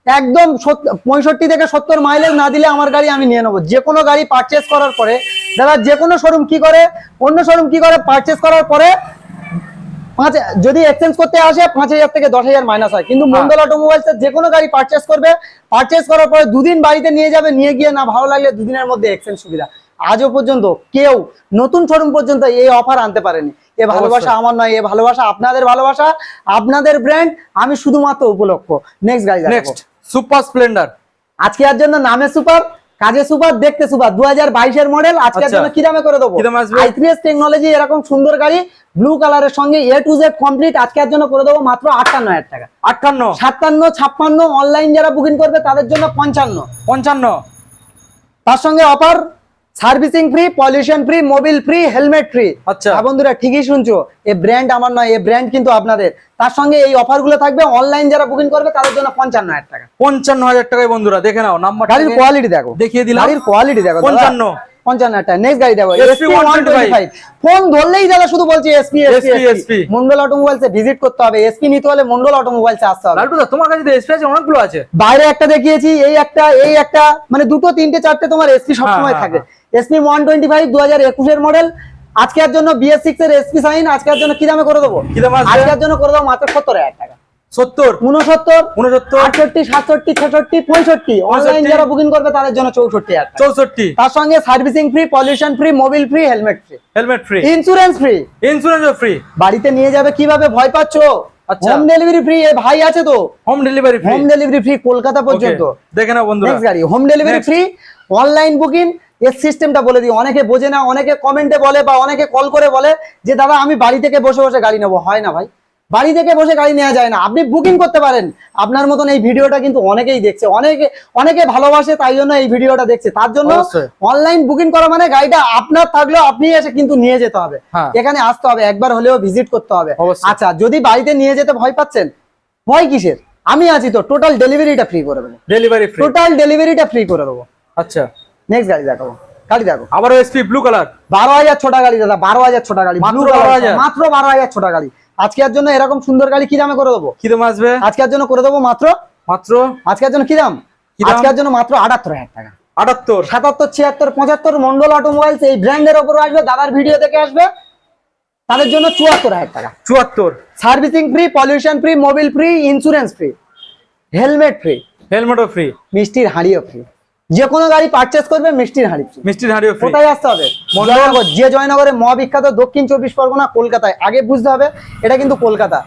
একদম 65 থেকে 70 মাইলেজ না দিলে আমার গাড়ি আমি নিয়ে নেবো। যে কোনো গাড়ি পারচেস করার পরে দাদা, যে কোনো শোরুম কি করে, অন্য শোরুম কি করে, পারচেস করার পরে যদি এক্সচেঞ্জ করতে আসে 5,000 থেকে 10,000 মাইনাস হয়। কিন্তু মন্ডল অটোমোবাইলস যে কোনো গাড়ি পারচেস করবে, পারচেস করার পরে 2 দিন বাড়িতে নিয়ে যাবে, নিয়ে গিয়ে না ভালো লাগলে 2 দিনের মধ্যে এক্সচেঞ্জ সুবিধা। আজও পর্যন্ত কেউ নতুন শোরুম পর্যন্ত এই অফার আনতে পারেনি। এ ভালোবাসা আমার নয়, এ ভালোবাসা আপনাদের ভালোবাসা, আপনাদের ব্র্যান্ড। আমি শুধুমাত্র উপলক্ষ। নেক্সট গাড়ি নেক্সট সুপার স্প্লেন্ডার। আজকে এর জন্য নামে সুপার, কাজে সুপার, দেখতে সুপার, 2022 এর মডেল। আজকের জন্য কি দামে করে দেবো? i3s টেকনোলজি এরকম সুন্দর গাড়ি ব্লু কালারের সঙ্গে A to Z কমপ্লিট। আজকের জন্য করে দেবো মাত্র 58,000 টাকা। 58, 57, 56। অনলাইন যারা বুকিং করবে তাদের জন্য 55, 55। তার সঙ্গে offer servicing free, pollution free, mobil free, helmet free. আচ্ছা বন্ধুরা ঠিকই শুনছো, এই ব্র্যান্ড আমার নয়, এই ব্র্যান্ড কিন্তু আপনাদের। তার সঙ্গে এই অফার গুলো থাকবে। অনলাইন যারা বুকিং করবে তাদের জন্য 55,000 টাকা। 55,000 টাকায় বন্ধুরা দেখে নাও। নাম্বার গাড়ির কোয়ালিটি দেখো, দেখিয়ে দিলাম। গাড়ির কোয়ালিটি দেখো। 55 টাকা। নেক্সট গাড়ি দেখো SP125। ফোন ধরলেই দাদা শুধু বলছি SP। Mondal automobiles a visit করতে হবে। SP নিতে হলে মন্ডল অটোমোবাইলস এ আসতে হবে। লালটু দা, তোমার কাছে তো SP আছে, অনেকগুলো আছে। বাইরে একটা দেখিয়েছি, এই একটা মানে দুটো, তিনটে, চারটে তোমার SP সবসময় থাকে। SP125 2021 এর মডেল। আজকের জন্য BS6 এর SP সাইন। আজকের জন্য কি দামে করে দেবো? আজকের জন্য করে দেবো মাত্র 70,000 টাকা। 70, 69, 69, 68, 67, 66, 65। অনলাইন যারা বুকিং করবে তাদের জন্য 64,000 টাকা। 64। তার সঙ্গে servicing free, pollution free, mobil free, helmet free, helmet free, insurance free. ইন্স্যুরেন্সও ফ্রি। বাড়িতে নিয়ে যাবে কিভাবে ভয় পাচ্ছো? আচ্ছা। Home delivery free. এ ভাই আছে তো, home delivery free. Home delivery free Kolkata পর্যন্ত। দেখে নাও বন্ধুরা। নেক্সট গাড়ি home delivery free, online booking. এর সিস্টেমটা বলে দিই, অনেকে বোঝে না, অনেকে কমেন্টে বলে বা অনেকে কল করে বলে যে দাদা আমি বাড়ি থেকে বসে বসে গাড়ি নেবো। হয় না ভাই, বাড়ি থেকে বসে গাড়ি নেওয়া যায় না। আপনি বুকিং করতে পারেন। আপনার মতন এই ভিডিওটা কিন্তু অনেকেই দেখছে, অনেকে ভালোবাসে, তাই জন্য এই ভিডিওটা দেখছে। তার জন্য অনলাইন বুকিং করা মানে গাড়িটা আপনার থাকলেও আপনি এসে কিন্তু নিয়ে যেতে হবে। এখানে আসতে হবে, একবার হলেও ভিজিট করতে হবে। আচ্ছা, যদি বাড়িতে নিয়ে যেতে ভয় পাচ্ছেন, ভয় কিসের? আমি আছি তো, টোটাল ডেলিভারিটা ফ্রি করে দেবো। ডেলিভারি ফ্রি, টোটাল ডেলিভারিটা ফ্রি করে দেবো। আচ্ছা নেক্সট গাড়ি দেখাবো। গাড়ি দেখো আবারও SP ব্লু কালার। 12,000 ছোটা গাড়ি দাদা, 12,000 ছোটা গাড়ি, মাত্র 12,000, মাত্র 12,000 ছোটা গাড়ি। আজকের জন্য এরকম সুন্দর গাড়ি কি দামে করে দেবো? কি দাম আসবে? আজকের জন্য করে দেবো মাত্র আজকের জন্য কি দাম? আজকের জন্য মাত্র 78,000 টাকা। 78, 77, 76, 75। মন্ডল অটোমোবাইলস এই ব্র্যান্ডের উপর আসবে, দাদার ভিডিও দেখে আসবে, তাদের জন্য 74,000 টাকা। 74। Servicing free, pollution free, mobil free, insurance free, helmet free, হেলমেটও ফ্রি, মিষ্টির হাঁড়িও ফ্রি। যে কোনো গাড়ি পারচেস করবে মিষ্টির হাঁড়ি ফ্রি। মিষ্টির হাঁড়িও ফ্রি। কোথায় আসতে হবে? জয়নগর। যে জয়নগরে মহাবিখ্যাত দক্ষিণ 24 পরগনা, কলকাতায়। আগে বুঝতে হবে এটা কিন্তু কলকাতা।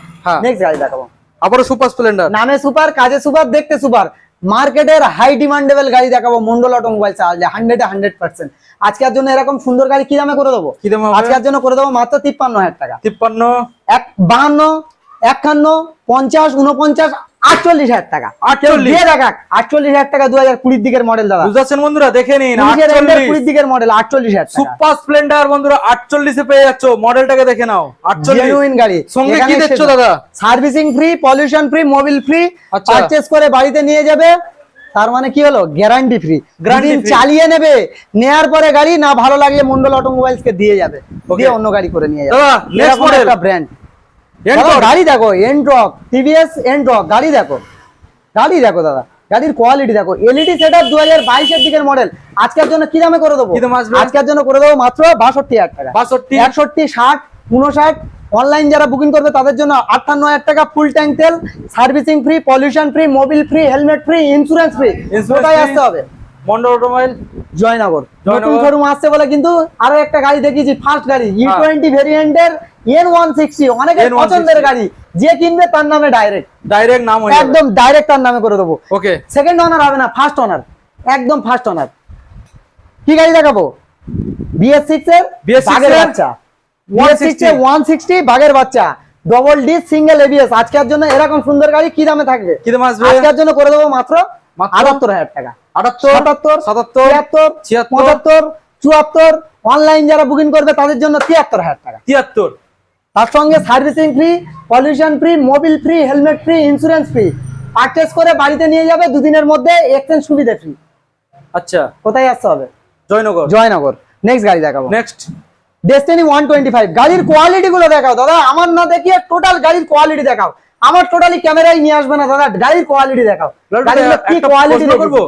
নেক্সট গাড়ি দেখাবো। আবারও সুপার স্প্লেন্ডার। নামে সুপার, কাজে সুপার, দেখতে সুপার। মার্কেটের হাই ডিমান্ডেবল গাড়ি দেখাবো মন্ডল অটোমোবাইলস আসলে 100%। আজকের জন্য এরকম সুন্দর গাড়ি কি দামে করে দেবো? আজকের জন্য করে দেবো মাত্র 53,000 টাকা। 53, 52, 51, 50, 49, 48,000 টাকা। 48,000 টাকা 2020 দিকের মডেল দাদা। বুঝাচ্ছেন বন্ধুরা, দেখে নিন। 2020 দিকের মডেল 48,000 টাকা। সুপার স্প্লেন্ডার বন্ধুরা 48 এ পেয়ে যাচ্ছ। মডেলটাকে দেখে নাও। 48 জেনুইন গাড়ি। সঙ্গে কি দেখছো দাদা? Servicing free, pollution free, mobil free. Purchase করে বাড়িতে নিয়ে যাবে, তার মানে কি হলো? Guarantee free. দিন চালিয়ে নেবে, নেয়ার পরে গাড়ি না ভালো লাগলে মন্ডল অটোমোবাইলস কে দিয়ে যাবে, দিয়ে অন্য গাড়ি করে নিয়ে যাবে। নেক্সট মডেল ব্র্যান্ড গাড়ি দেখো, এনট্রক, টিভিএস এনট্রক। গাড়ি দেখো দাদা, গাড়ির কোয়ালিটি দেখো। এলইডি সেটআপ 2022 এর দিকের মডেল। আজকের জন্য কি দামে করে দেবো? আজকের জন্য করে দেবো মাত্র 62,000 টাকা। 62, 61, 60, 59। অনলাইন যারা বুকিং করবে তাদের জন্য 58,000 টাকা। ফুল ট্যাঙ্ক তেল, servicing free, pollution free, mobil free, helmet free, insurance free. কোথায় আসতে হবে? মন্ডল অটোমোবাইল জয়নগর। নতুন শোরুম আসছে বলে কিন্তু আরো একটা গাড়ি দেখিয়েছি, ফার্স্ট গাড়ি E20 ভেরিয়েন্টের N160 অনেকের N160 পছন্দের গাড়ি, যে কিনবে তার নামে ডাইরেক্ট নাম হয়ে যাবে। একদম ডাইরেক্ট তার নামে করে দেবো। ওকে, সেকেন্ড ওনার হবে না, ফার্স্ট ওনার, একদম ফার্স্ট ওনার। কি গাড়ি দেখাবো? BS6 এর বাগের বাচ্চা, BS6 এর 160 বাগের বাচ্চা, ডবল ডি সিঙ্গেল ABS। আজকের জন্য এরকম সুন্দর গাড়ি কি দামে থাকবে? কি দাম আসবে? আজকের জন্য করে দেবো মাত্র 78,000 টাকা। 78, 77, 76, 74। অনলাইন যারা বুকিং করবে তাদের জন্য 73,000 টাকা। 73। তার সঙ্গে servicing free, pollution free, mobil free, helmet free, insurance free. Purchase করে বাড়িতে নিয়ে যাবে, দুদিনের মধ্যে এক্সচেঞ্জ সুবিধা ফ্রি। আচ্ছা, কোথায় আসতে হবে? জয়নগর। জয়নগর। নেক্সট গাড়ি দেখাবো, নেক্সট ডেস্টিনি 125। গাড়ির কোয়ালিটি গুলো দেখাও দাদা, আমার না দেখিয়ে টোটাল গাড়ির কোয়ালিটি দেখাও। আমার টোটালি ক্যামেরায় নিয়ে আসবে না দাদা, গাড়ির কোয়ালিটি দেখাও। গাড়িগুলো কি কোয়ালিটি করবো?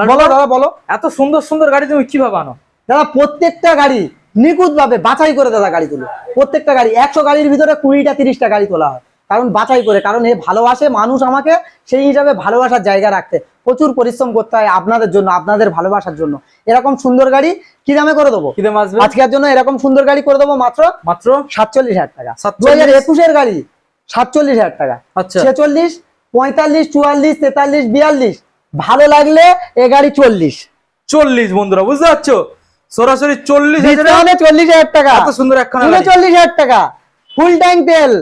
বলো দাদা, বলো। এত সুন্দর সুন্দর গাড়ি তুমি কিভাবে আনো দাদা? প্রত্যেকটা গাড়ি নিখুঁত ভাবে বাছাই করে দাদা গাড়ি তুলো। প্রত্যেকটা গাড়ি 100 গাড়ির ভিতরে 20টা 30টা গাড়ি তোলা হয়, কারণ বাছাই করে, কারণ এ ভালোবাসে মানুষ আমাকে, সেই হিসাবে ভালোবাসার জায়গা রাখতে প্রচুর পরিশ্রম করতে হয় আপনাদের জন্য, আপনাদের ভালোবাসার জন্য। এরকম সুন্দর গাড়ি কি দামে করে দেবো? কি দাম আসবে? আজকের জন্য এরকম সুন্দর গাড়ি করে দেবো মাত্র 47,000 টাকা। 2021 এর গাড়ি 47,000 টাকা। আচ্ছা, 46, 45, 44, 43, 42। ভালো লাগলে এ গাড়ি 40 বন্ধুরা, বুঝতে পারছো? সরাসরি 40,000 টাকা। এত সুন্দর একখানা 39,000 টাকা ফুল ট্যাঙ্ক তেল।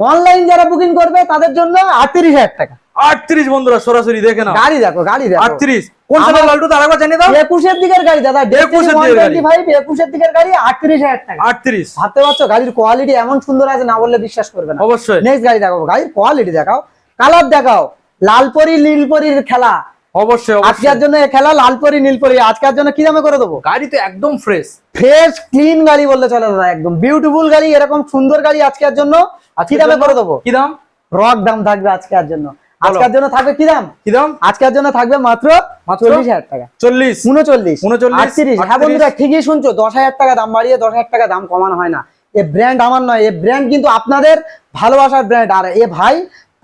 অনলাইন যারা বুকিং করবে তাদের জন্য 38,000 টাকা। 38 বন্ধুরা, সরাসরি দেখে নাও। গাড়ি দেখো, গাড়ি দেখো। 38 কোন সালের লালটু? আরেকবার জানিয়ে দাও। 21 এর দিকের গাড়ি দাদা, 21 এর দিকের গাড়ি। 21 এর দিকের গাড়ি 38,000 টাকা। 38। ভাবতে পারছো গাড়ির কোয়ালিটি এমন সুন্দর আছে, না বললে বিশ্বাস করবে না। অবশ্যই। নেক্সট গাড়ি দেখাবো, গাড়ির কোয়ালিটি দেখাও, কালার দেখাও। লালপরি নীলপরির খেলা। অবশ্যই আজকের জন্য এই খেলা লালপরি নীলপরি। আজকের জন্য কি দামে করে দেবো? গাড়ি তো একদম ফ্রেশ ক্লিন গাড়ি বললে চলে দাদা, একদম বিউটিফুল গাড়ি। এরকম সুন্দর গাড়ি আজকের জন্য কি দামে করে দেবো? কি দাম? রক দাম থাকবে আজকের জন্য। আজকের জন্য থাকবে কি দাম? কি দাম? আজকের জন্য থাকবে মাত্র 40,000 টাকা। 40, 39, 39, 38। হ্যাঁ বন্ধুরা, ঠিকই শুনছো, 10,000 টাকা দাম বাড়িয়ে 10,000 টাকা দাম কমানো হয় না। এ ব্র্যান্ড আমার নয়, এ ব্র্যান্ড কিন্তু আপনাদের ভালোবাসার ব্র্যান্ড। আর এ ভাই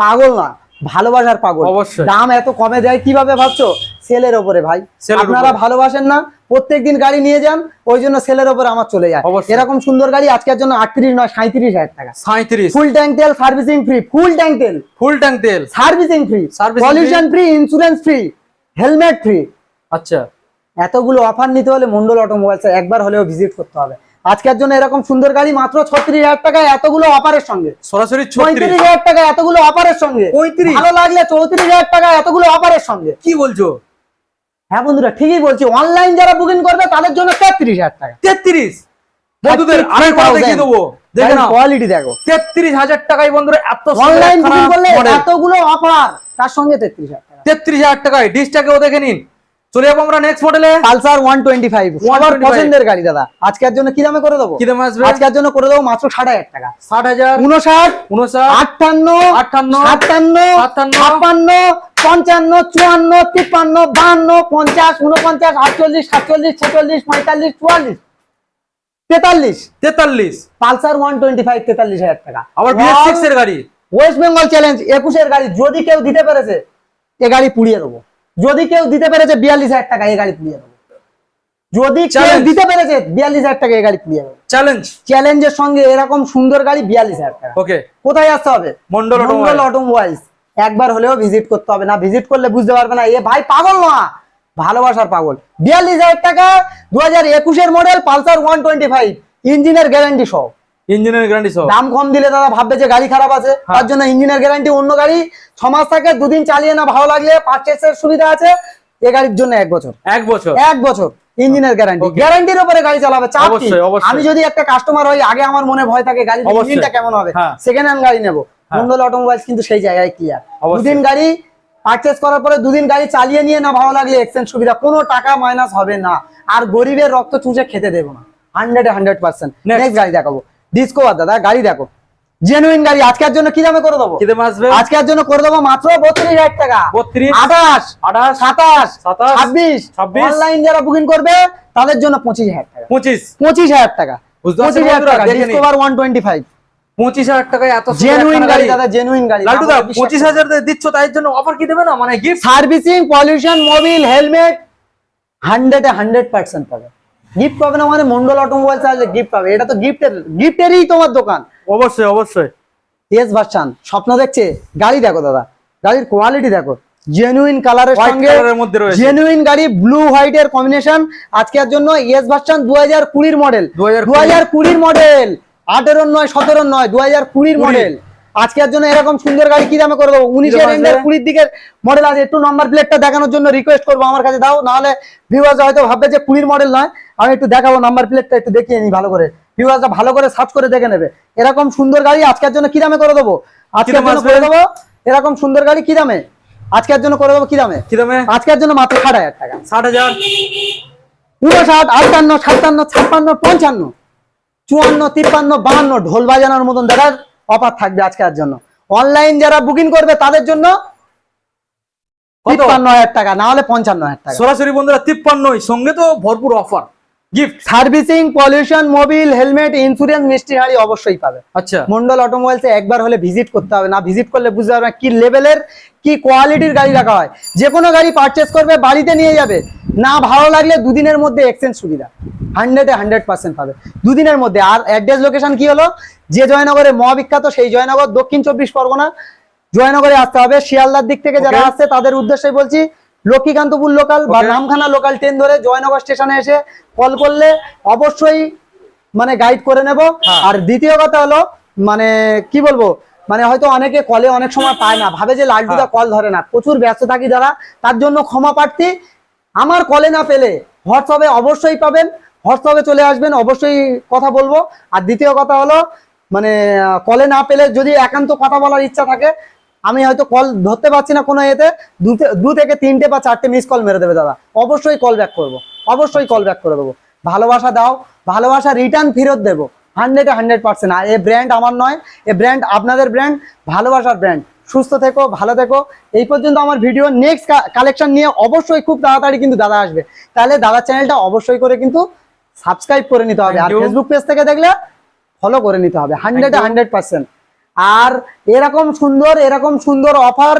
পাগল না, ভালোবাসার পাগল। অবশ্যই। দাম এত কমে দেয় কিভাবে ভাবছো? সেলের ওপরে ভাই, আপনারা ভালোবাসেন না, প্রত্যেকদিন গাড়ি নিয়ে যান, ওই জন্য সেলের ওপরে আমার চলে যায়। এরকম সুন্দর গাড়ি আজকের জন্য 38 নয় 37,000 টাকা। 37। ফুল ট্যাঙ্ক তেল, সার্ভিসিং ফ্রি। ফুল ট্যাঙ্ক তেল, ফুল ট্যাঙ্ক তেল, servicing free, pollution free, insurance free, helmet free. আচ্ছা, এতগুলো অফার নিতে হলে মন্ডল অটোমোবাইলস একবার হলেও ভিজিট করতে হবে। আজকের জন্য এরকম সুন্দর গাড়ি মাত্র 36,000 টাকায়, এতগুলো অফারের সঙ্গে। সরাসরি 35,000 টাকা, এতগুলো অফারের সঙ্গে। 35? ভালো লাগলে 34,000 টাকা, এতগুলো অফারের সঙ্গে। কি বলছো? হ্যাঁ বন্ধুরা, ঠিকই বলছি। অনলাইন যারা বুকিং করবে তাদের জন্য 33,000 টাকা। 33 বন্ধুদের আরেকবার দেখিয়ে দেবো, দেখে নাও কোয়ালিটি দেখো। 33,000 টাকায় বন্ধুরা এত অনলাইন বুকিং করলে এতগুলো অফার, তার সঙ্গে 33,000 টাকা। 33,000 টাকায় ডিসটাকেও দেখে নিন। চলে যাবো আমরা নেক্সট মডেলে, পালসার 125। সবার পছন্দের গাড়ি দাদা, আজকের জন্য কি দামে করে দেবো? কি দামে আসবে? আজকের জন্য করে দেবো মাত্র 60,000 টাকা। 60,000, 59, 59, 58, 58, 57, 56, 55, 54, 53, 52, 50, 49, 48, 47, 46, 45, 44, 43। 43 পালসার 125 43,000 টাকা। আবার BS6 এর গাড়ি, ওয়েস্ট বেঙ্গল চ্যালেঞ্জ 21 এর গাড়ি। যদি কেউ দিতে পেরেছে এ গাড়ি পুড়িয়ে দেবো। যদি কেউ দিতে পেরেছে 42,000 টাকা, এই গাড়ি পুড়িয়ে দেবো। যদি কেউ দিতে পেরেছে 42,000 টাকা, এই গাড়ি পুড়িয়ে দেবো। চ্যালেঞ্জের সঙ্গে এরকম সুন্দর গাড়ি 42,000 টাকা। ওকে, কোথায় আসতে হবে? মন্ডল অটোমোবাইলস। একবার হলেও ভিজিট করতে হবে, না ভিজিট করলে বুঝতে পারবে না এ ভাই পাগল না, ভালোবাসার পাগল। 42,000 টাকা 2021 এর মডেল পালসার 125, ইঞ্জিনের গ্যারান্টি সহ। ইঞ্জিনের গ্যারান্টি সহ। দাম কম দিলে দাদা ভাববে যে গাড়ি খারাপ আছে, তার জন্য ইঞ্জিনের গ্যারান্টি। অন্য গাড়ি 6 মাস থাকে, 2 দিন চালিয়ে না ভালো লাগলে পারচেজের সুবিধা আছে। এই গাড়ির জন্য 1 বছর। 1 বছর ইঞ্জিনের গ্যারান্টি। গ্যারান্টির উপরে গাড়ি চালাবে, চাপ কি? আমি যদি একটা কাস্টমার হই, আগে আমার মনে ভয় থাকে গাড়ির ইঞ্জিনটা কেমন হবে, সেকেন্ড হ্যান্ড গাড়ি নেব। মন্ডল অটোমোবাইলস কিন্তু সেই জায়গায় ক্লিয়ার। 2 দিন গাড়ি পারচেজ করার পরে 2 দিন গাড়ি চালিয়ে নিয়ে না ভালো লাগলে এক্সচেঞ্জ সুবিধা, কোনো টাকা মাইনাস হবে না। আর গরিবের রক্ত চুষে খেতে দেবো না, 100%। নেক্সট গাড়ি দেখাবো, ডিসকভার দাদা। গাড়ি দেখো, জেনুইন গাড়ি। আজকের জন্য কি দামে করে দেবো? আজকের জন্য করে দেবো মাত্র 32,000 টাকা। 28, 27, 26। অনলাইন যারা বুকিং করবে তাদের জন্য 25,000 টাকা। 25,000 টাকা। 25,000 টাকা ডিসকভার 125। 25,000 টাকায় এত জেনুইন গাড়ি দাদা, জেনুইন গাড়ি। লালটু দা 25,000 দিচ্ছ, তাই জন্য অফার কি দেবে না? মানে gift, servicing, pollution, Mobil, helmet 100% পাবে। গিফট পাবে না মানে মন্ডল অটোমোবাইলস আসলে গিফট পাবে। এটা তো গিফটেরই তোমার দোকান। অবশ্যই অবশ্যই। এস ভার্সন স্বপ্ন দেখছে, গাড়ি দেখো দাদা, গাড়ির কোয়ালিটি দেখো, জেনুইন কালারের সঙ্গে জেনুইন গাড়ি, ব্লু হোয়াইট এর কম্বিনেশন। আজকের জন্য এস ভার্সন 2020 মডেল, 2020 মডেল, 18 নয় 17 নয়, 2020 মডেল। আজকের জন্য এরকম সুন্দর গাড়ি কি দামে করে দেবো? 19 এর এন্ডের 20 দিকের মডেল আছে। একটু নাম্বার প্লেটটা দেখানোর জন্য রিকোয়েস্ট করবো, আমার কাছে দাও, নাহলে ভিউয়ার্স হয়তো ভাববে যে 20 মডেল নয়। আমি একটু দেখাবো, নাম্বার প্লেটটা একটু দেখিয়ে নিই ভালো করে, ভিউয়ার্সরা ভালো করে সার্চ করে দেখে নেবে। এরকম সুন্দর গাড়ি আজকের জন্য কি দামে করে দেবো? আজকের জন্য করে দেবো এরকম সুন্দর গাড়ি কি দামে? আজকের জন্য করে দেবো কি দামে? আজকের জন্য মাত্র 60,000 টাকা। 60,000, 59, 58, 57, 56, 55, 54, 53, 52 ঢোল বাজানোর মতন দাদার অফার থাকবে আজকের জন্য। অনলাইন যারা বুকিং করবে তাদের জন্য 53,000 টাকা, না হলে 55,000 টাকা। সরাসরি বন্ধুরা 53, সঙ্গে তো ভরপুর offer, gift, servicing, pollution, Mobil, helmet, insurance, মিষ্টি হাড়ি অবশ্যই পাবে। আচ্ছা, মন্ডল অটোমোবাইলসে একবার হলে ভিজিট করতে হবে, না ভিজিট করলে বুঝতে পারবে না কি লেভেলের কি কোয়ালিটির গাড়ি রাখা হয়। যে কোনো গাড়ি পারচেস করবে, বাড়িতে নিয়ে যাবে, না ভালো লাগলে দুদিনের মধ্যে এক্সচেঞ্জ সুবিধা 100% পাবে দুদিনের মধ্যে। আর অ্যাড্রেস লোকেশন কি হলো? যে জয়নগরে মহাবিখ্যাত সেই জয়নগর, দক্ষিণ 24 পরগনা জয়নগরে আসতে হবে। শিয়ালদার দিক থেকে যারা আসছে তাদের উদ্দেশ্যে বলছি, লক্ষ্মীকান্তপুর লোকাল বা নামখানা লোকাল ট্রেন ধরে জয়নগর স্টেশনে এসে কল করলে অবশ্যই মানে গাইড করে নেব। আর দ্বিতীয় কথা হলো, মানে কি বলবো, মানে হয়তো অনেকে কলে অনেক সময় পায় না, ভাবে যে লালটুদা কল ধরে না, প্রচুর ব্যস্ত থাকি যারা, তার জন্য ক্ষমা প্রার্থী। আমার কলে না পেলে হোয়াটসঅ্যাপে অবশ্যই পাবেন, হোয়াটসঅ্যাপে চলে আসবেন, অবশ্যই কথা বলবো। আর দ্বিতীয় কথা হলো, মানে কলে না পেলে যদি একান্ত কথা বলার ইচ্ছা থাকে, আমি হয়তো কল ধরতে পারছি না কোনো এতে, 2 থেকে 3টে বা 4টে মিস কল মেরে দেবে দাদা, অবশ্যই কল ব্যাক করবো, অবশ্যই কল ব্যাক করে দেবো। ভালোবাসা দাও, ভালোবাসা রিটার্ন ফেরত দেবো 100%। আর এই ব্র্যান্ড আমার নয়, এই ব্র্যান্ড আপনাদের ব্র্যান্ড, ভালোবাসার ব্র্যান্ড। সুস্থ থেকো, ভালো থেকো। এই পর্যন্ত আমার ভিডিও, নেক্সট কালেকশন নিয়ে অবশ্যই খুব তাড়াতাড়ি কিন্তু দাদা আসবে, তাহলে দাদার চ্যানেলটা অবশ্যই করে কিন্তু সাবস্ক্রাইব করে নিতে হবে। আর ফেসবুক পেজ থেকে দেখলে ফলো করে নিতে হবে 100%। আর এরকম সুন্দর অফার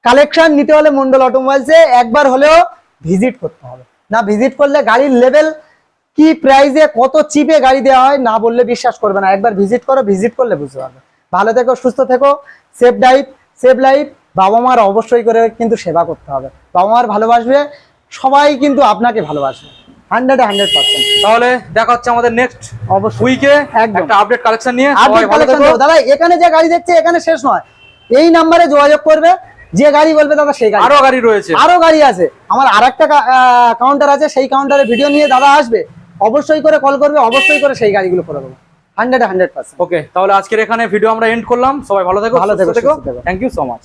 কালেকশন নিতে হলে মন্ডল অটোমোবাইলসে একবার হলেও ভিজিট করতে হবে। না ভিজিট করলে গাড়ির লেভেল কি প্রাইসে কত চিপে গাড়ি দেওয়া হয় না বললে বিশ্বাস করবে না। একবার ভিজিট করো, ভিজিট করলে বুঝতে পারবে। ভালো থেকো, সুস্থ থেকো, সেফ ড্রাইভ, সেফ লাইফ। বাবা মার অবশ্যই করে কিন্তু সেবা করতে হবে, বাবা মার ভালোবাসবে, সবাই কিন্তু আপনাকে ভালোবাসবে 100%। তাহলে দেখা হচ্ছে আমাদের নেক্সট উইকে একটা আপডেট কালেকশন নিয়ে। দাদা এখানে যে গাড়ি দেখছে এখানে শেষ নয়, এই নাম্বারে যোগাযোগ করবে, যে গাড়ি বলবে দাদা সেই গাড়ি। আরো গাড়ি রয়েছে, আরো গাড়ি আছে, আমার আরেকটা কাউন্টার আছে, সেই কাউন্টারে ভিডিও নিয়ে দাদা আসবে, অবশ্যই করে কল করবে, অবশ্যই করে সেই গাড়িগুলো করে দেবো 100%। ওকে, তাহলে আজকের এখানে ভিডিও আমরা এন্ড করলাম। সবাই ভালো থেকো, ভালো থেকো। Thank you so much.